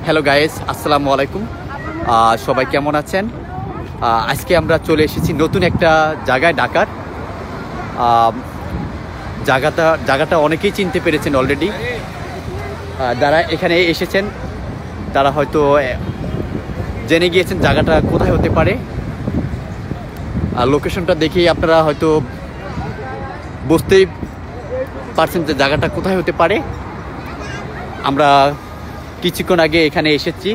Hello guys, আসসালামু আলাইকুম। সবাই কেমন আছেন? আজকে আমরা চলে এসেছি নতুন একটা জায়গায়, ঢাকার। জায়গাটা অনেকেই চিনতে পেরেছেন অলরেডি। যারা এখানে এসেছেন তারা হয়তো জেনে গিয়েছেন জায়গাটা কোথায় হতে পারে। লোকেশনটা দেখেই আপনারা হয়তো বুঝতেই পারছেন যে জায়গাটা কোথায় হতে পারে। আমরা কিছুক্ষণ আগে এখানে এসেছি।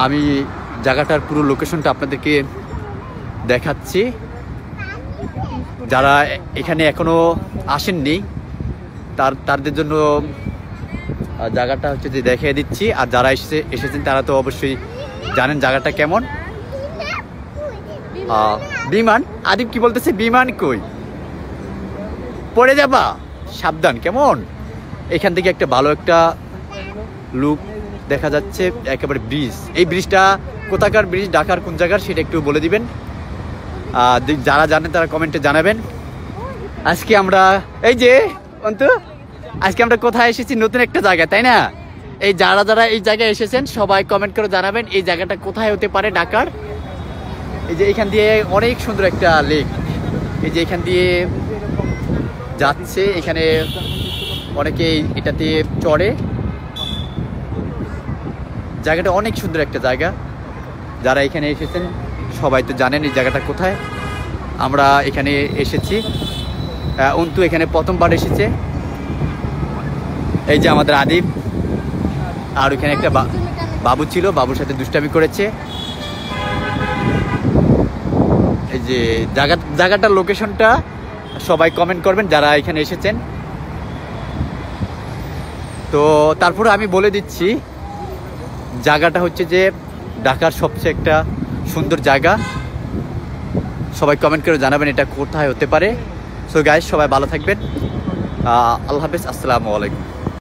আমি জায়গাটার পুরো লোকেশনটা আপনাদেরকে দেখাচ্ছি। যারা এখানে এখনো আসেননি তাদের জন্য জায়গাটা হচ্ছে যে দেখিয়ে দিচ্ছি। আর যারা এসেছেন তারা তো অবশ্যই জানেন জায়গাটা কেমন। বিমান, আদিব কি বলতেছে? বিমান কই? পড়ে যাবা, সাবধান। কেমন এখান থেকে একটা ভালো একটা লুক দেখা যাচ্ছে, একেবারে ব্রিজ। এই ব্রিজটা কোথাকার ব্রিজ, ঢাকার কোন জায়গার, সেটা একটু বলে দিবেন। যারা জানেন তারা কমেন্টে জানাবেন। আজকে আমরা আজকে আমরা কোথায় এসেছি? নতুন একটা জায়গা, তাই না? এই যারা এই জায়গায় এসেছেন সবাই কমেন্ট করে জানাবেন এই জায়গাটা কোথায় হতে পারে ঢাকার। এই যে এখান দিয়ে অনেক সুন্দর একটা লেক, এই যে এখান দিয়ে যাচ্ছে। এখানে অনেকে এটাতে চড়ে। জায়গাটা অনেক সুন্দর একটা জায়গা। যারা এখানে এসেছেন সবাই তো জানেন এই জায়গাটা কোথায়। আমরা এখানে এসেছি, অন্তু এখানে প্রথমবার এসেছে। এই যে আমাদের আদিব, আর ওখানে একটা বাবু ছিল, বাবুর সাথে দুষ্টামি করেছে। এই যে জায়গাটার লোকেশনটা সবাই কমেন্ট করবেন যারা এখানে এসেছেন। তো তারপরে আমি বলে দিচ্ছি জায়গাটা হচ্ছে যে ঢাকার সবচেয়ে একটা সুন্দর জায়গা। সবাই কমেন্ট করে জানাবেন এটা কোথায় হতে পারে। সো গাইস, সবাই ভালো থাকবেন। আল্লাহ হাফেজ, আসসালামু আলাইকুম।